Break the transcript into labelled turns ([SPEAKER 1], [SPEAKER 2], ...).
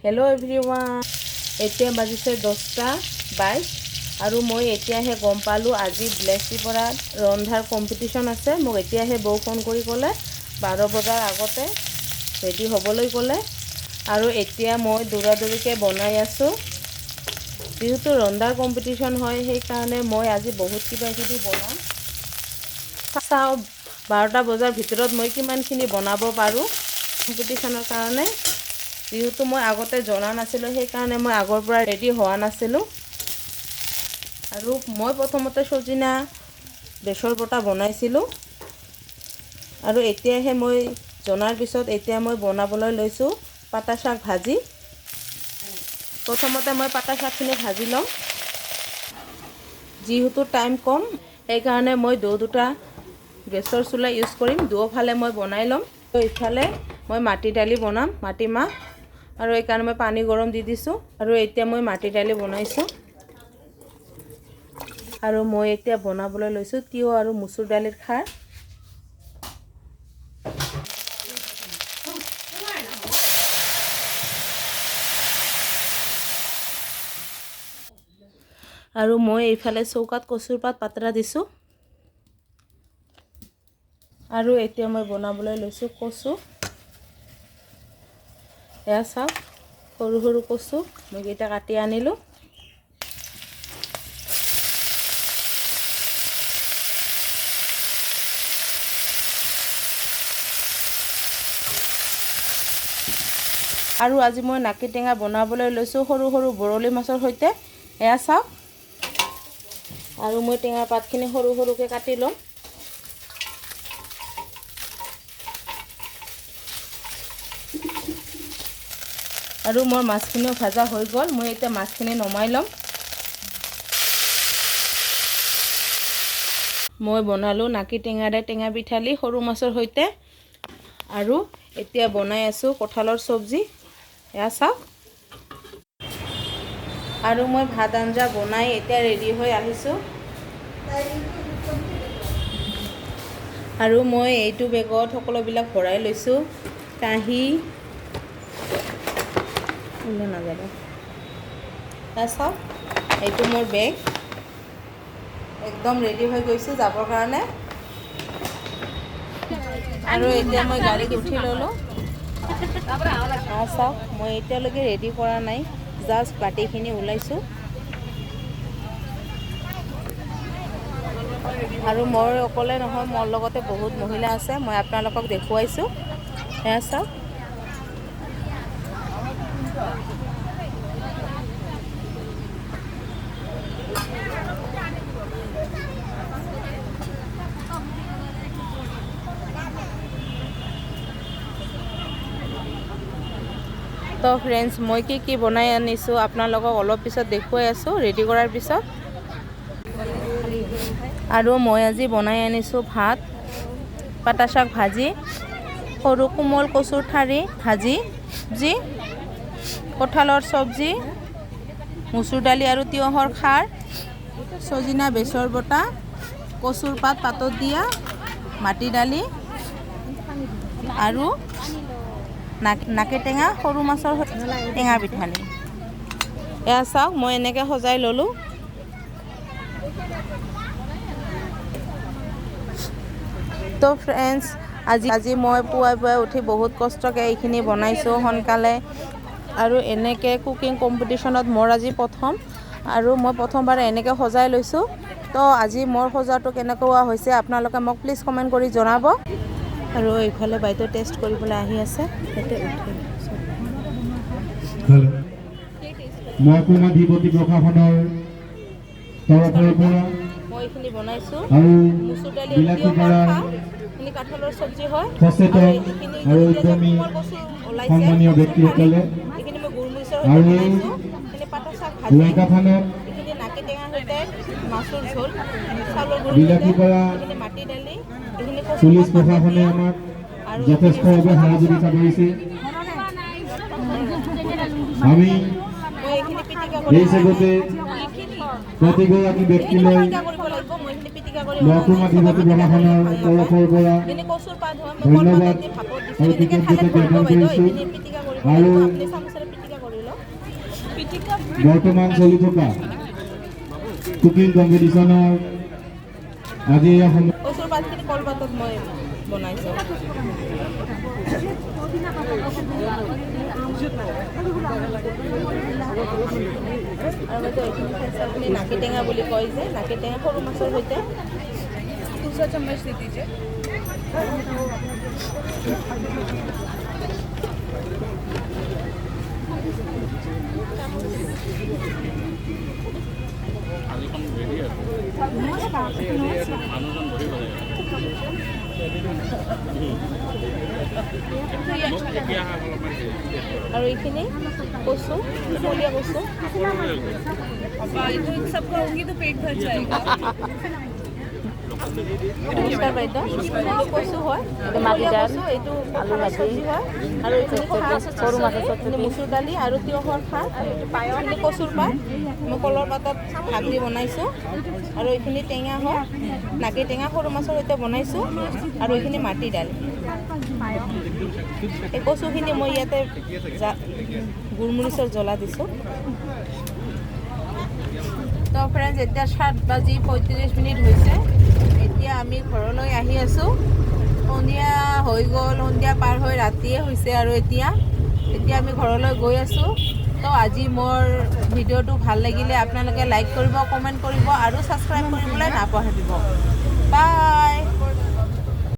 [SPEAKER 1] Hello everyone এতিয়া বাজিছে 10:22 আৰু মই এতিয়াহে গম পালো আজি ব্লেকটি পৰা ৰন্ধাৰ কম্পিটিশন আছে মোক এতিয়াহে বৌ ফোন কৰি ক'লে 12 বজাৰ আগতে ৰেডি হ'বলৈ ক'লে আৰু এতিয়া মই দৌৰাদৌৰিকে বনাই আছো যেহেতু ৰন্ধাৰ কম্পিটিশন হয় সেই কাৰণে মই আজি বহুত কিবা কিবি বনাম চাও 12টা বজাৰ ভিতৰত মই কিমানখিনি বনাব পাৰো কম্পিটিশনৰ কাৰণে যেহেতু মই আগতে জনা নাছিলো সেই কাৰণে মই আগৰ পৰা ৰেডি হোৱা নাছিলো আৰু মই প্ৰথমতে সজিনা বেছৰ বটা বনাইছিলো আৰু এতিয়াহে মই জনাৰ পিছত এতিয়া মই বনাবলৈ লৈছো পাতা শাক ভাজি প্ৰথমতে মই পাতা শাকখিনি ভাজি লম যেহেতু টাইম কম এই কাৰণে মই দুটা গেছৰ চুলা ইউজ কৰিম দুফালে মই বনাই লম তো ইফালে মই মাটি দালি বনাম মাটি মাহ আৰু এই কাৰণে মই পানী গৰম দি দিছো আৰু এতিয়া মই মাটি দালি বনাইছো আৰু মই এতিয়া বনাবলৈ লৈছো তিয়হ আৰু মসুৰ দালিৰ খাৰ আৰু মই এইফালে চৌকাত কচুৰ পাত পাতৰা দিছো আৰু এতিয়া মই বনাবলৈ লৈছো কচু এয়া চাওক সৰু সৰু কচু মই এটা কাটি আনিলো আৰু আজি মই নাকি টেঙা বনাবলৈ লৈছো সৰু সৰু বৰলি মাছৰ সৈতে এয়া চাওক আৰু মই টেঙা পাতখিনি সৰু সৰুকে কাটি লম আৰু মোৰ মাছখিনিও ভাজা হৈ গল মই এতিয়া মাছখিনি নমাই লম মই বনালো নাকি টেঙাৰে টেঙা পিঠালি সৰু মাছৰ সৈতে আৰু এতিয়া বনাই আছো কঁঠালৰ সবজি এয়া চাওক আৰু মই ভাত আঞ্জা বনাই এতিয়া ৰেডি হৈ আহিছো আৰু মই এইটো বেগত সকলোবিলাক ভৰাই লৈছো কাহি ওলে না যাব চাওক এইটো মোৰ বেগ একদম ৰেডি হৈ গৈছো যাবৰ কাৰণে আৰু এতিয়া মই গাড়ীত উঠি ললো চাওক মই এতিয়ালৈকে ৰেডি কৰা নাই জাষ্ট বাটিখিনি ওলাইছো আৰু মই অকলে নহয় মোৰ লগতে বহুত মহিলা আছে মই আপোনালোকক দেখুৱাইছো এয়া চাওক তো ফ্ৰেন্ডস মই কি বনাই আনিছো আপোনালোকক অলপ পিছত দেখুৱাই আছো ৰেডি কৰাৰ পিছত আৰু মই আজি বনাই আনিছো ভাত পাতা শাক ভাজি সৰু কোমল কচুৰ ঠাৰি ভাজি কঁঠালৰ সবজি মসুৰ দালি আৰু তিয়হৰ খাৰ সজিনা বেছৰ বটা কচুৰ পাত পাতত দিয়া মাটি দালি আৰু নাকি টেঙা সৰু মাছৰ টেঙা পিঠালি এয়া চাওক মই এনেকৈ সজাই ললো তো ফ্ৰেন্ডস আজি মই পুৱাই উঠি বহুত কষ্টকে এইখিনি বনাইছো সোনকালে আৰু এনেকৈ কুকিং কম্পিটিশনত মোৰ আজি প্ৰথম আৰু মই প্ৰথমবাৰ এনেকৈ সজাই লৈছো তো আজি মোৰ সজাটো কেনেকুৱা হৈছে আপোনালোকে মোক প্লিজ কমেন্ট কৰি জনাব আৰু এইফালে বাইদেউ টেষ্ট কৰিবলৈ আহি আছে এতে উঠি
[SPEAKER 2] মহকুমা দ্বিপতি প্ৰশাসনৰ তৰফৰ পৰা
[SPEAKER 1] মই এইখিনি বনাইছো
[SPEAKER 2] আৰু
[SPEAKER 1] মসুৰ দালি
[SPEAKER 2] বিলাসী পৰা
[SPEAKER 1] এইখিনি কাঠলৰ সবজি হয়
[SPEAKER 2] সচেতন আৰু উদ্যমী সন্মানীয় ব্যক্তিসকলে
[SPEAKER 1] এইখিনি মই গুৰমৰিচৰ সৈতে বনাইছো এইখিনি পাতা শাক ভাজি
[SPEAKER 2] লৈকাথানত
[SPEAKER 1] এইখিনি নাকি টেঙাৰ সৈতে মাছৰ ঝোল চাউলৰ গুৰি
[SPEAKER 2] বিলাসী পৰা
[SPEAKER 1] এইখিনি মাটি দালি এইখিনি
[SPEAKER 2] পুলিচ প্ৰশাসনে আমাক যথেষ্টভাৱে সহযোগিতা কৰিছে আমি এই চেগতে প্ৰতিগৰাকী ব্যক্তিলৈ মহকুমা দ্বিপতি প্ৰশাসনৰ তৰফৰ পৰা ধন্যবাদ আৰু কৃতজ্ঞতা জ্ঞাপন কৰিছোঁ আৰু বৰ্তমান চলি থকা কুকিং কম্পিটিশ্যনৰ আজি
[SPEAKER 1] কচুৰ পাতখিনি কলপাতত মই বনাইছোঁ। আৰু এইখিনি খাইছে আপুনি নাকি টেঙা বুলি কয় যে, নাকি টেঙা সৰু মাছৰ সৈতে। दूसरा चम्मच दे दीजिए। और এইখিনি কচু কুমলীয়া কচু सब खाऊंगी तो पेट भर जाएगा। নমস্কাৰ বাইদেউ, এইটো কচু হয়, মাটি দাইল, এইটো আলু ভাজি হয়, আৰু এইখিনি সৰু মাছৰ চব্জি, মচুৰ দালি আৰু তিয়ঁহৰ শাক, এইখিনি কচুৰ পাত, মই কলৰ পাতত ভাত দি বনাইছোঁ। আৰু এইখিনি টেঙা হয়, নাকি টেঙা সৰু মাছৰ সৈতে বনাইছোঁ। আৰু এইখিনি মাটি দাইল। এই কচুখিনি মই ইয়াতে গোলমৰিচৰ জ্বলা দিছোঁ। তো ফ্ৰেণ্ডছ, এতিয়া 7:35 হৈছে। এতিয়া আমি ঘৰলৈ আহি আছোঁ। সন্ধিয়া হৈ গ'ল, সন্ধিয়া পাৰ হৈ ৰাতিয়ে হৈছে। আৰু এতিয়া আমি ঘৰলৈ গৈ আছোঁ। তো আজি মোৰ ভিডিঅ'টো ভাল লাগিলে আপোনালোকে লাইক কৰিব, কমেণ্ট কৰিব আৰু ছাবস্ক্ৰাইব কৰিবলৈ নাপাহৰিব। বাই।